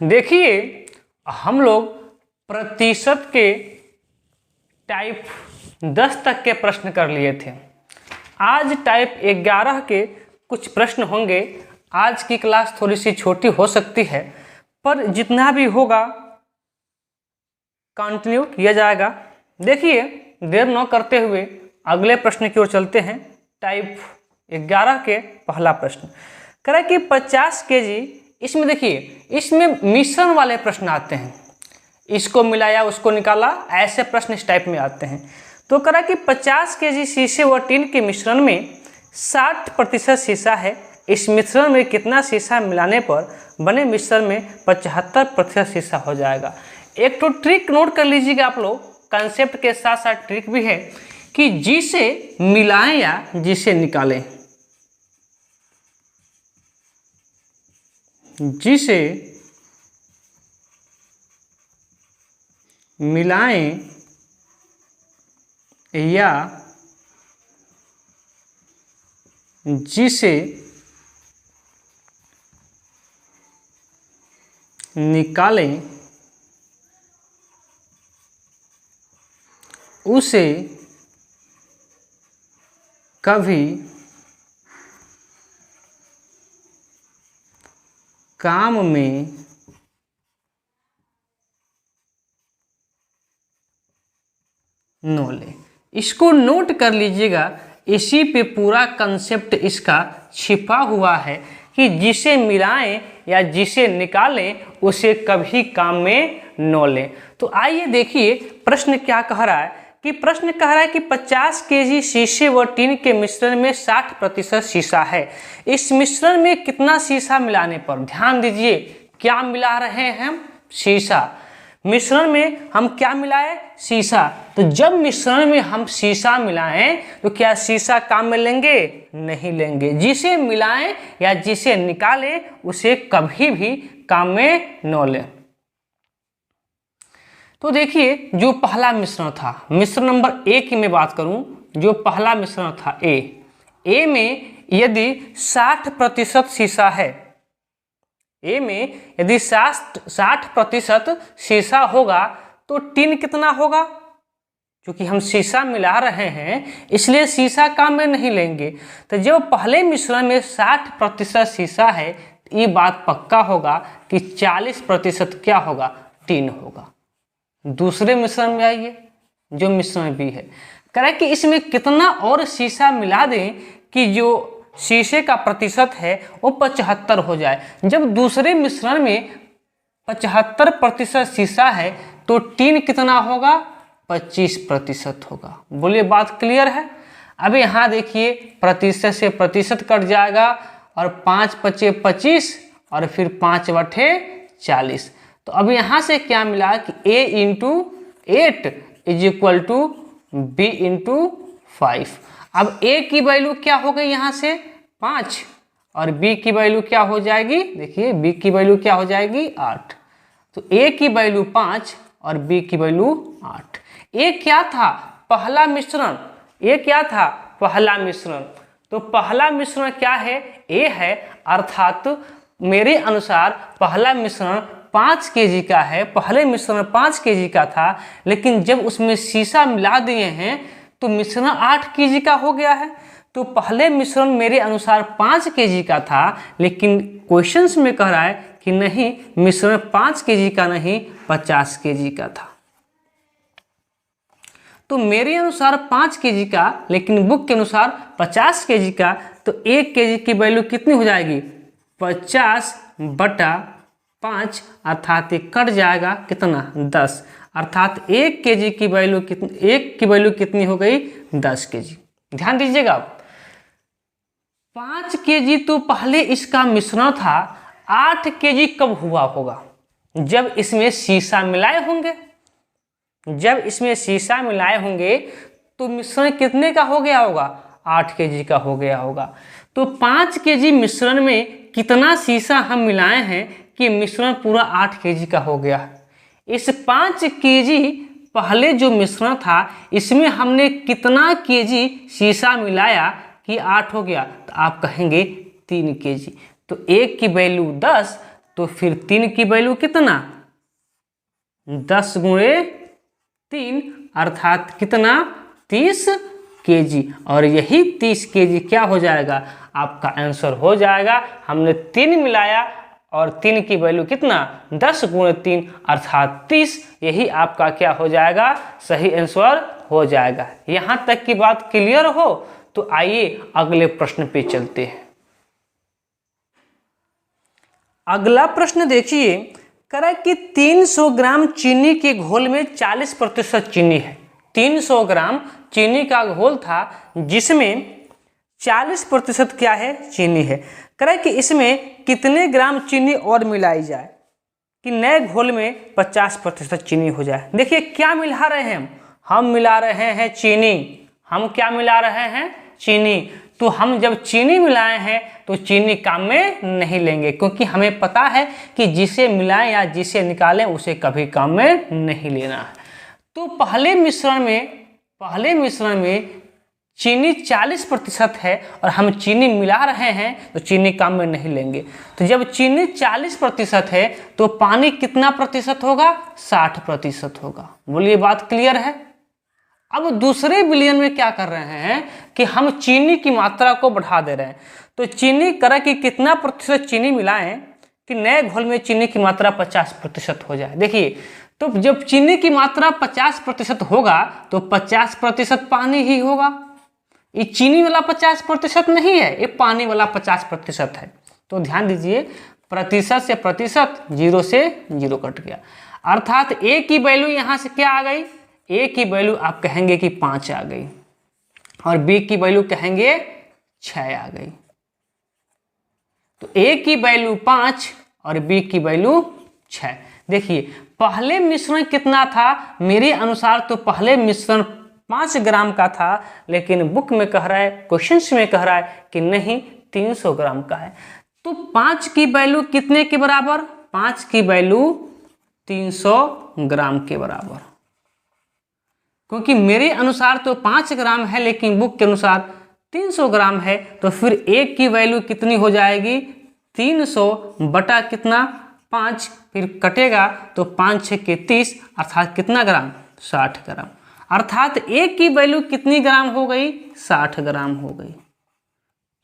देखिए हम लोग प्रतिशत के टाइप 10 तक के प्रश्न कर लिए थे। आज टाइप 11 के कुछ प्रश्न होंगे। आज की क्लास थोड़ी सी छोटी हो सकती है, पर जितना भी होगा कंटिन्यू किया जाएगा। देखिए देर न करते हुए अगले प्रश्न की ओर चलते हैं। टाइप 11 के पहला प्रश्न कह कि 50 केजी, इसमें देखिए इसमें मिश्रण वाले प्रश्न आते हैं। इसको मिलाया उसको निकाला, ऐसे प्रश्न इस टाइप में आते हैं। तो कह कि 50 केजी शीशे व टीन के मिश्रण में 60% शीशा है। इस मिश्रण में कितना शीशा मिलाने पर बने मिश्रण में 75% शीशा हो जाएगा। एक तो ट्रिक नोट कर लीजिएगा आप लोग, कंसेप्ट के साथ साथ ट्रिक भी है कि जिसे मिलाएं या जिसे निकालें। जिसे मिलाएं या जिसे निकालें उसे कभी काम में न ले। इसको नोट कर लीजिएगा, इसी पे पूरा कंसेप्ट इसका छिपा हुआ है कि जिसे मिलाएं या जिसे निकालें उसे कभी काम में न लें। तो आइए देखिए प्रश्न क्या कह रहा है कि प्रश्न कह रहा है कि 50 केजी शीशे व टीन के मिश्रण में 60% शीशा है। इस मिश्रण में कितना शीशा मिलाने पर, ध्यान दीजिए क्या मिला रहे हैं हम, शीशा। मिश्रण में हम क्या मिलाएं, शीशा। तो जब मिश्रण में हम शीशा मिलाएं तो क्या शीशा काम में लेंगे, नहीं लेंगे। जिसे मिलाएं या जिसे निकालें उसे कभी भी काम में न लें। तो देखिए जो पहला मिश्रण था, मिश्रण नंबर ए की मैं बात करूं, जो पहला मिश्रण था ए में यदि 60% शीशा है, ए में यदि 60% शीशा होगा तो टीन कितना होगा, क्योंकि हम शीशा मिला रहे हैं इसलिए शीशा काम में नहीं लेंगे। तो जब पहले मिश्रण में 60% शीशा है तो ये बात पक्का होगा कि 40% क्या होगा, टीन होगा। दूसरे मिश्रण में आइए, जो मिश्रण बी है, कह रहा है कि इसमें कितना और शीशा मिला दें कि जो शीशे का प्रतिशत है वो 75 हो जाए। जब दूसरे मिश्रण में 75% शीशा है तो टीन कितना होगा, 25% होगा। बोलिए बात क्लियर है। अब यहाँ देखिए प्रतिशत से प्रतिशत कट जाएगा और 5 × 5 = 25 और फिर 5 बटे 40। तो अब यहाँ से क्या मिला कि a × 8 = b × 5। अब a की वैल्यू क्या हो गई यहाँ से 5 और b की वैल्यू क्या हो जाएगी, देखिए b की वैल्यू क्या हो जाएगी 8। तो a की वैल्यू 5 और b की वैल्यू 8। a क्या था, पहला मिश्रण। a क्या था, पहला मिश्रण। तो पहला मिश्रण क्या है, a है, अर्थात मेरे अनुसार पहला मिश्रण 5 केजी का है। पहले मिश्रण 5 केजी का था, लेकिन जब उसमें शीशा मिला दिए हैं तो मिश्रण 8 केजी का हो गया है। तो पहले मिश्रण मेरे अनुसार 5 केजी का था, लेकिन क्वेश्चंस में कह रहा है कि नहीं, मिश्रण 5 केजी का नहीं 50 केजी का था। तो मेरे अनुसार 5 केजी का, लेकिन बुक के अनुसार 50 केजी का। तो 1 केजी की वैल्यू कितनी हो जाएगी, 50/5, अर्थात ये कट जाएगा कितना, 10। अर्थात 1 केजी की वैल्यू कितनी, 1 की वैल्यू कितनी हो गई, 10 केजी। ध्यान दीजिएगा, 5 केजी तो पहले इसका मिश्रण था। 8 केजी कब हुआ होगा, जब इसमें शीशा मिलाए होंगे। जब इसमें शीशा मिलाए होंगे तो मिश्रण कितने का हो गया होगा, 8 केजी का हो गया होगा। तो 5 केजी मिश्रण में कितना शीशा हम मिलाए हैं कि मिश्रण पूरा 8 केजी का हो गया। इस 5 केजी पहले जो मिश्रण था इसमें हमने कितना केजी शीशा मिलाया कि 8 हो गया, तो आप कहेंगे 3 केजी। तो 1 की वैल्यू 10, तो फिर 3 की वैल्यू कितना, 10 गुणे 3 अर्थात कितना, 30 kg। और यही 30 kg क्या हो जाएगा, आपका आंसर हो जाएगा। हमने 3 मिलाया और 3 की वैल्यू कितना, 10 गुणे 3 अर्थात 30। यही आपका क्या हो जाएगा, सही आंसर हो जाएगा। यहाँ तक की बात क्लियर हो तो आइए अगले प्रश्न पे चलते हैं। अगला प्रश्न देखिए, करा कि 300 ग्राम चीनी के घोल में 40% चीनी है। 300 ग्राम चीनी का घोल था जिसमें 40% क्या है, चीनी है। करा कि इसमें कितने ग्राम चीनी और मिलाई जाए कि नए घोल में 50% चीनी हो जाए। देखिए क्या मिला रहे हैं हम मिला रहे हैं चीनी। हम क्या मिला रहे हैं, चीनी। तो हम जब चीनी मिलाए हैं तो चीनी काम में नहीं लेंगे, क्योंकि हमें पता है कि जिसे मिलाएं या जिसे निकालें उसे कभी काम में नहीं लेना है। तो पहले मिश्रण में चीनी 40% है और हम चीनी मिला रहे हैं तो चीनी काम में नहीं लेंगे। तो जब चीनी 40% है तो पानी कितना प्रतिशत होगा, 60% होगा। बोलिए बात क्लियर है। अब दूसरे विलयन में क्या कर रहे हैं कि हम चीनी की मात्रा को बढ़ा दे रहे हैं। तो चीनी करा कि कितना प्रतिशत चीनी मिलाएं कि नए घोल में चीनी की मात्रा 50% हो जाए। देखिए तो जब चीनी की मात्रा 50% होगा तो 50% पानी ही होगा। ये चीनी वाला 50% नहीं है, ये पानी वाला 50% है। तो ध्यान दीजिए, प्रतिशत से प्रतिशत, 0 से 0 कट गया। अर्थात ए की वैल्यू यहाँ से क्या आ गई, ए की वैल्यू आप कहेंगे कि 5 आ गई और बी की वैल्यू कहेंगे 6 आ गई। तो ए की वैल्यू 5 और बी की वैल्यू 6। देखिए पहले मिश्रण कितना था, मेरे अनुसार तो पहले मिश्रण 5 ग्राम का था, लेकिन बुक में कह रहा है, क्वेश्चंस में कह रहा है कि नहीं 300 ग्राम का है। तो 5 की वैल्यू कितने के बराबर, 5 की वैल्यू 300 ग्राम के बराबर। क्योंकि मेरे अनुसार तो 5 ग्राम है लेकिन बुक के अनुसार 300 ग्राम है, तो फिर एक की वैल्यू कितनी हो जाएगी, 300 बटा कितना, 5, फिर कटेगा तो 5 6 के 30 अर्थात कितना ग्राम, 60 ग्राम। अर्थात एक की वैल्यू कितनी ग्राम हो गई, 60 ग्राम हो गई।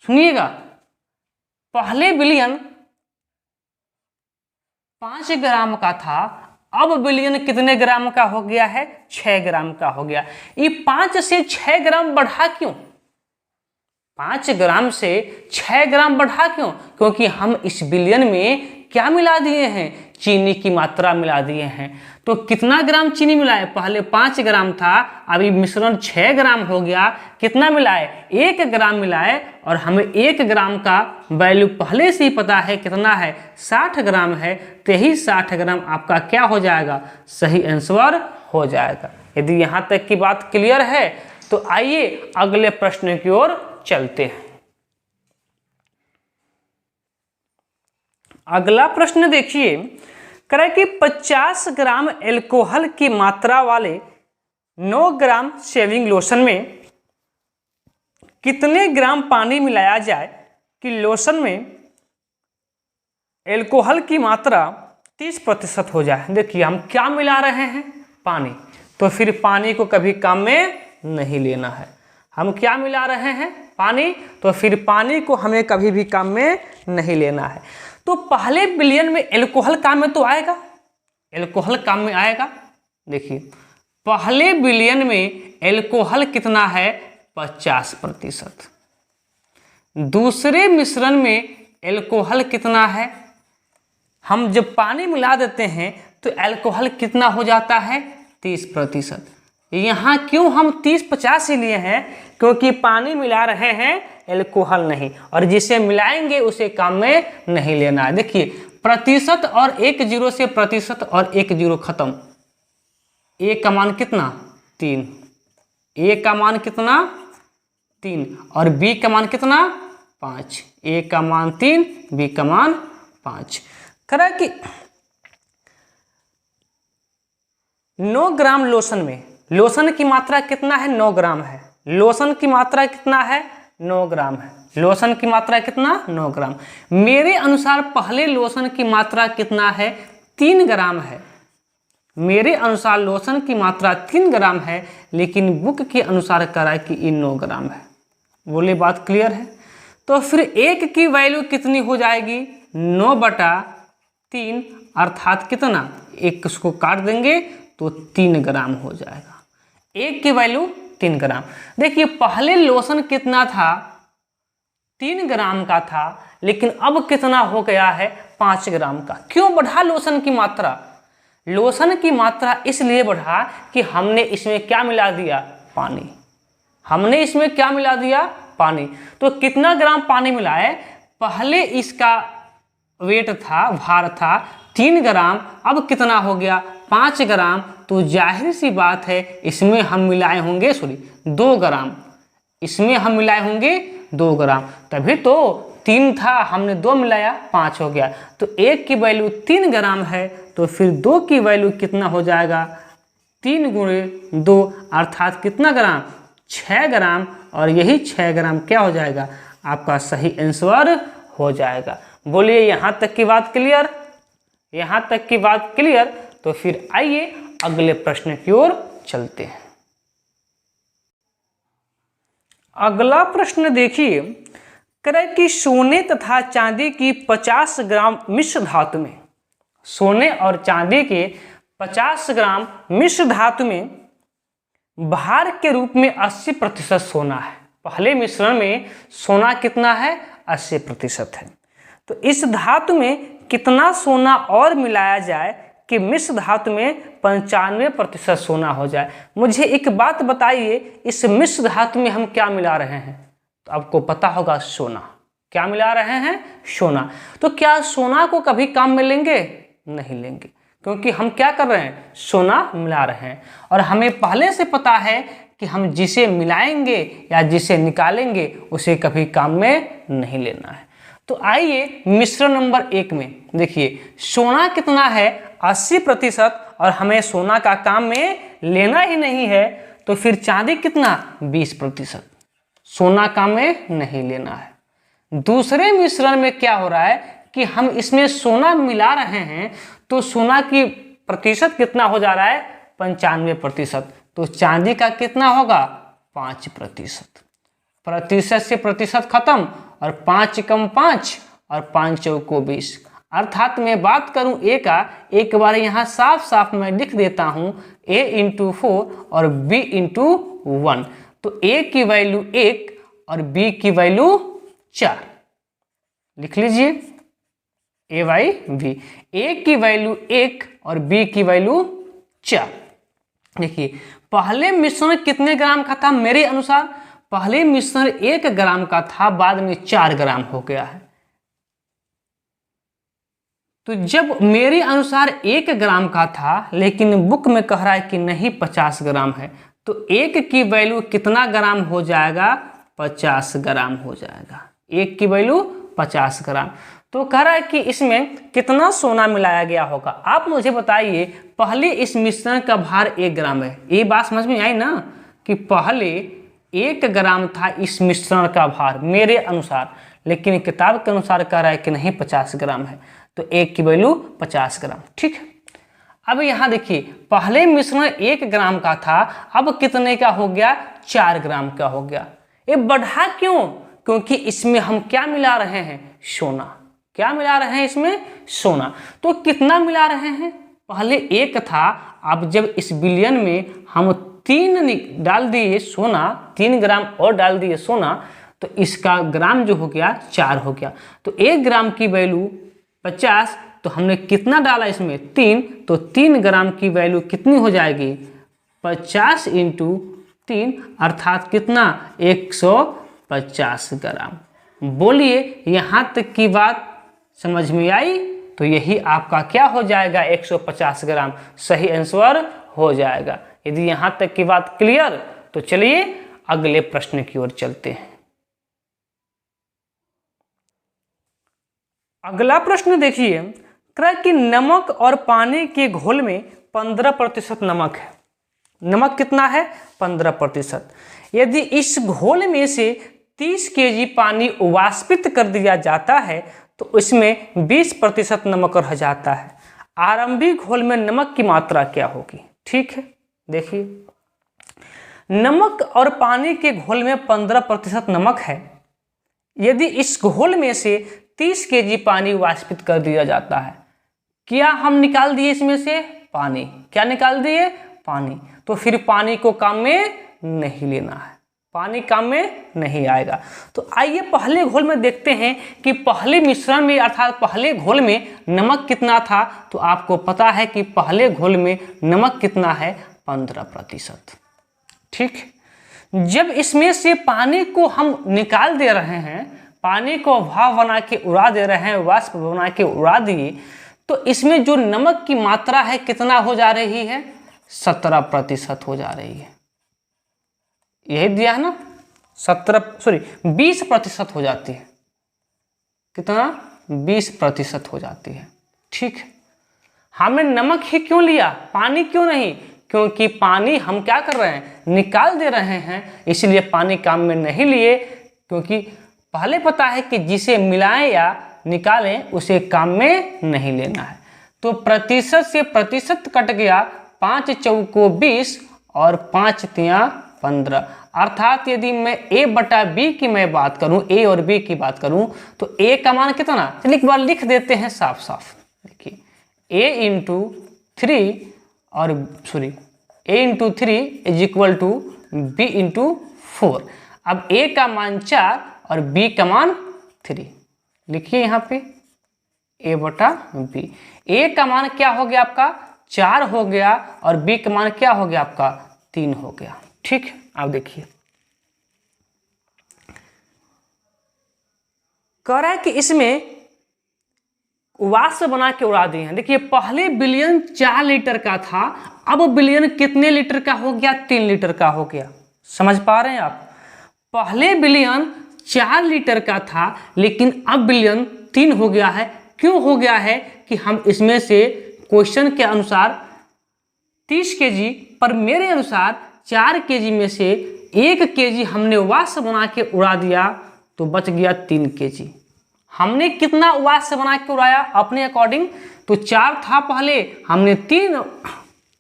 सुनिएगा, पहले विलयन 5 ग्राम का था, अब विलयन कितने ग्राम का हो गया है, 6 ग्राम का हो गया। ये 5 से 6 ग्राम बढ़ा क्यों, 5 ग्राम से 6 ग्राम बढ़ा क्यों, क्योंकि हम इस विलयन में क्या मिला दिए हैं, चीनी की मात्रा मिला दिए हैं। तो कितना ग्राम चीनी मिलाए, पहले 5 ग्राम था, अभी मिश्रण 6 ग्राम हो गया। कितना मिलाए, 1 ग्राम मिलाए और हमें 1 ग्राम का वैल्यू पहले से ही पता है कितना है, 60 ग्राम है। तो यही 60 ग्राम आपका क्या हो जाएगा, सही आंसर हो जाएगा। यदि यहाँ तक की बात क्लियर है तो आइए अगले प्रश्न की ओर चलते हैं। अगला प्रश्न देखिए, कह कि 50 ग्राम अल्कोहल की मात्रा वाले 9 ग्राम शेविंग लोशन में कितने ग्राम पानी मिलाया जाए कि लोशन में अल्कोहल की मात्रा 30% हो जाए। देखिए हम क्या मिला रहे हैं, पानी। तो फिर पानी को कभी काम में नहीं लेना है। हम क्या मिला रहे हैं, पानी। तो फिर पानी को हमें कभी भी काम में नहीं लेना है। तो पहले विलयन में अल्कोहल काम में तो आएगा, अल्कोहल काम में आएगा। देखिए पहले विलयन में अल्कोहल कितना है, 50%। दूसरे मिश्रण में अल्कोहल कितना है, हम जब पानी मिला देते हैं तो अल्कोहल कितना हो जाता है, 30%। यहाँ क्यों हम 30-50 ही लिए हैं, क्योंकि पानी मिला रहे हैं, अल्कोहल नहीं, और जिसे मिलाएंगे उसे काम में नहीं लेना है। देखिए प्रतिशत और 1 0 से प्रतिशत और 1 0 खत्म। ए का मान कितना, 3। ए का मान कितना, 3 और बी का मान कितना, 5। ए का मान 3, बी का मान 5। करा कि 9 ग्राम लोशन में, लोशन की मात्रा कितना है, 9 ग्राम है। लोशन की मात्रा कितना है, 9 ग्राम है। लोशन की मात्रा कितना 9 ग्राम। मेरे अनुसार पहले लोशन की मात्रा कितना है 3 ग्राम है। मेरे अनुसार लोशन की मात्रा 3 ग्राम है, लेकिन बुक के अनुसार कह रहा है कि ये 9 ग्राम है। बोले बात क्लियर है। तो फिर एक की वैल्यू कितनी हो जाएगी 9/3 अर्थात कितना, एक उसको काट देंगे तो 3 ग्राम हो जाएगा। एक की वैल्यू 3 ग्राम। देखिए पहले लोशन कितना था 3 ग्राम का था, लेकिन अब कितना हो गया है 5 ग्राम का। क्यों बढ़ा लोशन की मात्रा? लोशन की मात्रा इसलिए बढ़ा कि हमने इसमें क्या मिला दिया, पानी। हमने इसमें क्या मिला दिया, पानी। तो कितना ग्राम पानी मिला है, पहले इसका वेट था, भार था 3 ग्राम, अब कितना हो गया 5 ग्राम। तो जाहिर सी बात है इसमें हम मिलाए होंगे 2 ग्राम, इसमें हम मिलाए होंगे 2 ग्राम, तभी तो 3 था हमने 2 मिलाया 5 हो गया। तो एक की वैल्यू 3 ग्राम है, तो फिर 2 की वैल्यू कितना हो जाएगा 3 × 2 अर्थात कितना ग्राम 6 ग्राम। और यही 6 ग्राम क्या हो जाएगा आपका सही आंसर हो जाएगा। बोलिए यहाँ तक की बात क्लियर? यहाँ तक की बात क्लियर। तो फिर आइए अगले प्रश्न की ओर चलते हैं। अगला प्रश्न देखिए, कह कि सोने तथा चांदी की 50 ग्राम मिश्र धातु में, सोने और चांदी के 50 ग्राम मिश्र धातु में भार के रूप में 80% सोना है। पहले मिश्रण में सोना कितना है 80% है। तो इस धातु में कितना सोना और मिलाया जाए कि मिश्र धातु में 95% सोना हो जाए। मुझे एक बात बताइए, इस मिश्र धातु में हम क्या मिला रहे हैं? तो आपको पता होगा सोना। क्या मिला रहे हैं? सोना। तो क्या सोना को कभी काम में लेंगे? नहीं लेंगे, क्योंकि हम क्या कर रहे हैं सोना मिला रहे हैं। और हमें पहले से पता है कि हम जिसे मिलाएंगे या जिसे निकालेंगे उसे कभी काम में नहीं लेना है। तो आइए मिश्रण नंबर 1 में देखिए, सोना कितना है 80% और हमें सोना का काम में लेना ही नहीं है। तो फिर चांदी कितना 20%, सोना काम में नहीं लेना है। दूसरे मिश्रण में क्या हो रहा है कि हम इसमें सोना मिला रहे हैं, तो सोना की प्रतिशत कितना हो जा रहा है 95%। तो चांदी का कितना होगा 5%। प्रतिशत से प्रतिशत खत्म और 5 × 5 और 5 × 20। अर्थात मैं बात करूं ए का, एक बार यहाँ साफ साफ मैं लिख देता हूं a × 4 और b × 1। तो a की वैल्यू 1 और b की वैल्यू 4 लिख लीजिए, a/b। a की वैल्यू 1 और b की वैल्यू 4। देखिए पहले मिश्रण कितने ग्राम का था? मेरे अनुसार पहले मिश्रण 1 ग्राम का था, बाद में 4 ग्राम हो गया है। तो जब मेरे अनुसार 1 ग्राम का था, लेकिन बुक में कह रहा है कि नहीं 50 ग्राम है, तो 1 की वैल्यू कितना ग्राम हो जाएगा 50 ग्राम हो जाएगा। 1 की वैल्यू 50 ग्राम। तो कह रहा है कि इसमें कितना सोना मिलाया गया होगा। आप मुझे बताइए, पहले इस मिश्रण का भार 1 ग्राम है। ये बात समझ में आई ना कि पहले 1 ग्राम था इस मिश्रण का भार मेरे अनुसार, लेकिन किताब के अनुसार कह रहा है कि नहीं 50 ग्राम है। तो 1 की वैल्यू 50 ग्राम। ठीक है, अब यहाँ देखिए पहले मिश्रण 1 ग्राम का था, अब कितने का हो गया 4 ग्राम का हो गया। ये बढ़ा क्यों? क्योंकि इसमें हम क्या मिला रहे हैं सोना। क्या मिला रहे हैं इसमें सोना। तो कितना मिला रहे हैं? पहले 1 था, अब जब इस बिलियन में हम 3 डाल दिए सोना, 3 ग्राम और डाल दिए सोना, तो इसका ग्राम जो हो गया 4 हो गया। तो 1 ग्राम की वैल्यू 50, तो हमने कितना डाला इसमें 3, तो 3 ग्राम की वैल्यू कितनी हो जाएगी 50 × 3 अर्थात कितना 150 ग्राम। बोलिए यहाँ तक की बात समझ में आई? तो यही आपका क्या हो जाएगा 150 ग्राम सही आंसर हो जाएगा। यदि यहाँ तक की बात क्लियर, तो चलिए अगले प्रश्न की ओर चलते हैं। अगला प्रश्न देखिए, कि नमक और पानी के घोल में 15% नमक है। नमक कितना है 15%। यदि इस घोल में से 30 केजी पानी वाष्पित कर दिया जाता है तो इसमें 20% नमक रह जाता है। आरंभिक घोल में नमक की मात्रा क्या होगी? ठीक है, देखिए नमक और पानी के घोल में 15% नमक है। यदि इस घोल में से 30 केजी पानी वाष्पित कर दिया जाता है, क्या हम निकाल दिए इसमें से पानी? क्या निकाल दिए? पानी। तो फिर पानी को काम में नहीं लेना है, पानी काम में नहीं आएगा। तो आइए पहले घोल में देखते हैं कि पहले मिश्रण में अर्थात पहले घोल में नमक कितना था। तो आपको पता है कि पहले घोल में नमक कितना है? 15%। ठीक, जब इसमें से पानी को हम निकाल दे रहे हैं, पानी को भाप बना के उड़ा दे रहे हैं, वाष्प बना के उड़ा दिए, तो इसमें जो नमक की मात्रा है कितना हो जा रही है? 17% हो जा रही है। यही दिया है ना, 20% हो जाती है। कितना? 20% हो जाती है। ठीक है, हमने नमक ही क्यों लिया, पानी क्यों नहीं? क्योंकि पानी हम क्या कर रहे हैं? निकाल दे रहे हैं, इसलिए पानी काम में नहीं लिए। क्योंकि पहले पता है कि जिसे मिलाएं या निकालें उसे काम में नहीं लेना है। तो प्रतिशत से प्रतिशत कट गया, 5 चौको 20 और 5 तिया 15। अर्थात यदि मैं a बटा b की मैं बात करूं, a और b की बात करूं, तो a का मान कितना? चलिए एक बार लिख देते हैं साफ साफ। देखिए a इंटू 3 और a into 3 is equal to b into 4। अब a का मान 4 और b का मान 3 लिखिए यहाँ पे a बटा b। a का मान क्या हो गया आपका? 4 हो गया और b का मान क्या हो गया आपका? 3 हो गया। ठीक है, अब देखिए कह रहा है कि इसमें वाष्प बना के उड़ा दिए हैं। देखिए पहले बिलियन 4 लीटर का था, अब बिलियन कितने लीटर का हो गया? 3 लीटर का हो गया। समझ पा रहे हैं आप? पहले बिलियन 4 लीटर का था, लेकिन अब बिलियन 3 हो गया है। क्यों हो गया है? कि हम इसमें से क्वेश्चन के अनुसार 30 केजी, पर मेरे अनुसार 4 केजी में से 1 केजी हमने वाष्प बना के उड़ा दिया, तो बच गया 3 केजी। हमने कितना वाष्प बना के उड़ाया अपने अकॉर्डिंग? तो 4 था पहले, हमने 3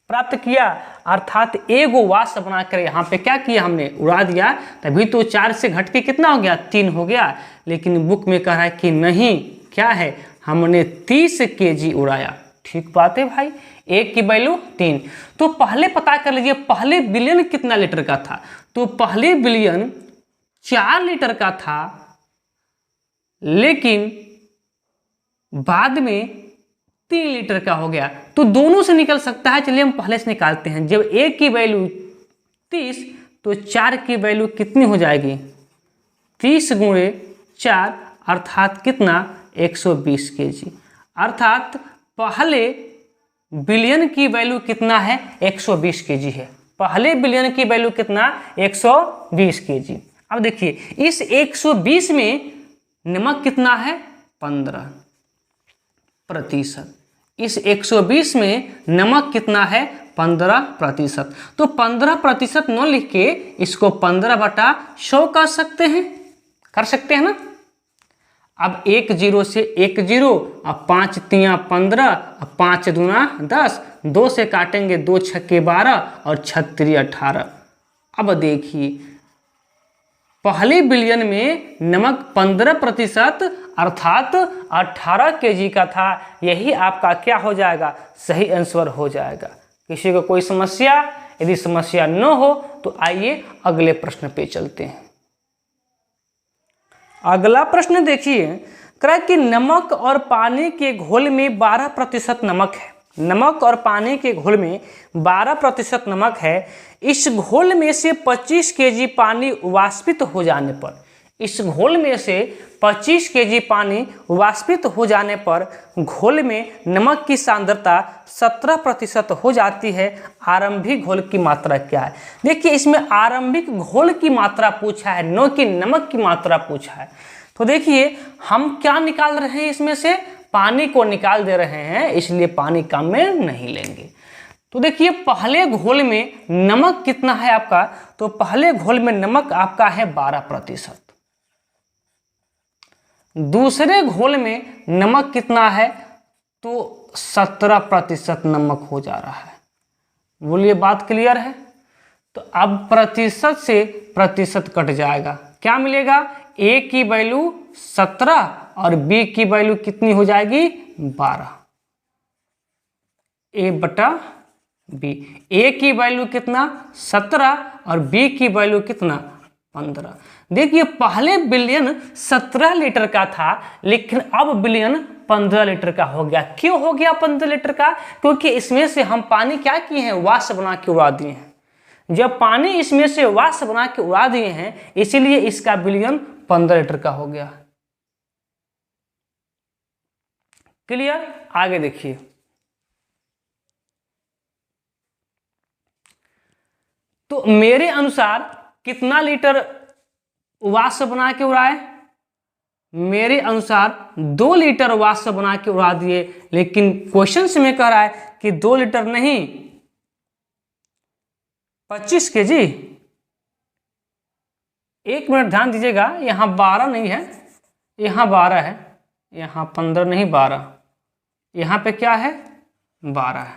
प्राप्त किया, अर्थात 1 वाष्प बना कर यहाँ पे क्या किया? हमने उड़ा दिया। तभी तो 4 से घट के कितना हो गया? 3 हो गया। लेकिन बुक में कह रहा है कि नहीं, क्या है? हमने 30 केजी उड़ाया। ठीक बात है भाई, 1 की वैल्यू 3। तो पहले पता कर लीजिए पहले बिलियन कितना लीटर का था। तो पहले बिलियन 4 लीटर का था, लेकिन बाद में 3 लीटर का हो गया। तो दोनों से निकल सकता है। चलिए हम पहले से निकालते हैं। जब 1 की वैल्यू 30 तो 4 की वैल्यू कितनी हो जाएगी? 30 गुणे 4 अर्थात कितना? 120 केजी। अर्थात पहले बिलियन की वैल्यू कितना है? 120 केजी है। पहले बिलियन की वैल्यू कितना? 120 केजी। अब देखिए इस 120 में नमक कितना है? 15%। इस 120 में नमक कितना है? 15%। तो 15% न लिख के इसको 15/100 कर सकते हैं, ना? अब 1 0 से 1 0, अब 5 तिया 15, अब 5 दूना 10, 2 से काटेंगे 2 छक्के 12 और 6 18। अब देखिए पहले बिलियन में नमक 15% अर्थात 18 केजी का था। यही आपका क्या हो जाएगा? सही आंसर हो जाएगा। किसी को कोई समस्या? यदि समस्या न हो तो आइए अगले प्रश्न पे चलते हैं। अगला प्रश्न देखिए, कह रहा है कि नमक और पानी के घोल में 12% नमक है। नमक और पानी के घोल में 12% नमक है। इस घोल में से 25 केजी पानी वाष्पित हो जाने पर, इस घोल में से 25 केजी पानी वाष्पित हो जाने पर घोल में नमक की सांद्रता 17% हो जाती है। आरंभिक घोल की मात्रा क्या है? देखिए इसमें आरंभिक घोल की मात्रा पूछा है, न कि नमक की मात्रा पूछा है। तो देखिए हम क्या निकाल रहे हैं? इसमें से पानी को निकाल दे रहे हैं, इसलिए पानी काम में नहीं लेंगे। तो देखिए पहले घोल में नमक कितना है आपका? तो पहले घोल में नमक आपका है 12%। दूसरे घोल में नमक कितना है, तो 17% नमक हो जा रहा है। बोलिए बात क्लियर है। तो अब प्रतिशत से प्रतिशत कट जाएगा, क्या मिलेगा, ए की वैल्यू 17 और बी की वैल्यू कितनी हो जाएगी 12, ए बटा बी। ए की वैल्यू कितना 17 और बी की वैल्यू कितना 15। देखिए पहले बिलियन 17 लीटर का था, लेकिन अब बिलियन 15 लीटर का हो गया। क्यों हो गया 15 लीटर का, क्योंकि इसमें से हम पानी क्या किए हैं, वाष्प बना के उड़ा दिए हैं। जब पानी इसमें से वाष्प बना के उड़ा दिए हैं, इसीलिए इसका बिलियन 15 लीटर का हो गया। क्लियर। आगे देखिए, तो मेरे अनुसार कितना लीटर वाष्प बना के उड़ाए, मेरे अनुसार 2 लीटर वाष्प बना के उड़ा दिए, लेकिन क्वेश्चन में कह रहा है कि 2 लीटर नहीं 25 kg। एक मिनट ध्यान दीजिएगा, यहाँ 12 नहीं है, यहाँ 12 है, यहाँ 15 नहीं 12, यहाँ पे क्या है 12 है,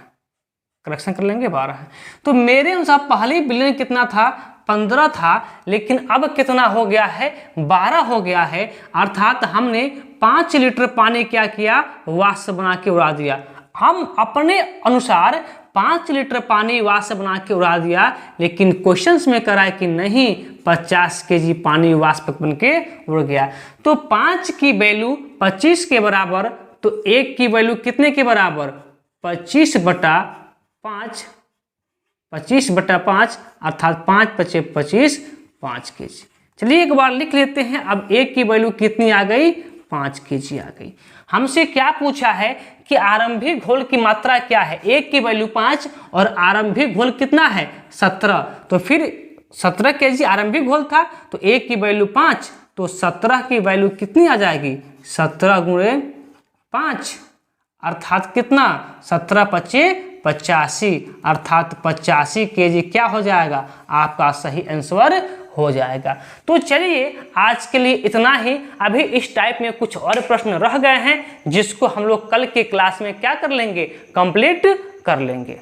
करेक्शन कर लेंगे 12 है। तो मेरे अनुसार पहले बिलियन कितना था 15 था, लेकिन अब कितना हो गया है 12 हो गया है। अर्थात हमने 5 लीटर पानी क्या किया, वाष्प बना के उड़ा दिया। हम अपने अनुसार 5 लीटर पानी वाष्प बना के उड़ा दिया, लेकिन क्वेश्चंस में करा है कि नहीं 50 kg पानी वाष्प बन के उड़ गया। तो 5 की वैल्यू 25 के बराबर, तो 1 की वैल्यू कितने के बराबर 25 बटा 5, 25 बटा 5 अर्थात 5 × 25 5 kg। चलिए एक बार लिख लेते हैं। अब 1 की वैल्यू कितनी आ गई 5 kg आ गई। हमसे क्या पूछा है कि आरंभिक घोल की मात्रा क्या है, 1 की वैल्यू 5 और आरंभिक घोल कितना है 17। तो फिर 17 kg आरंभिक घोल था, तो 1 की वैल्यू 5, तो 17 की वैल्यू कितनी आ जाएगी 17 × 5 अर्थात कितना 17 × 5 85, अर्थात 85 kg क्या हो जाएगा, आपका सही आंसर हो जाएगा। तो चलिए आज के लिए इतना ही। अभी इस टाइप में कुछ और प्रश्न रह गए हैं, जिसको हम लोग कल के क्लास में क्या कर लेंगे, कंप्लीट कर लेंगे।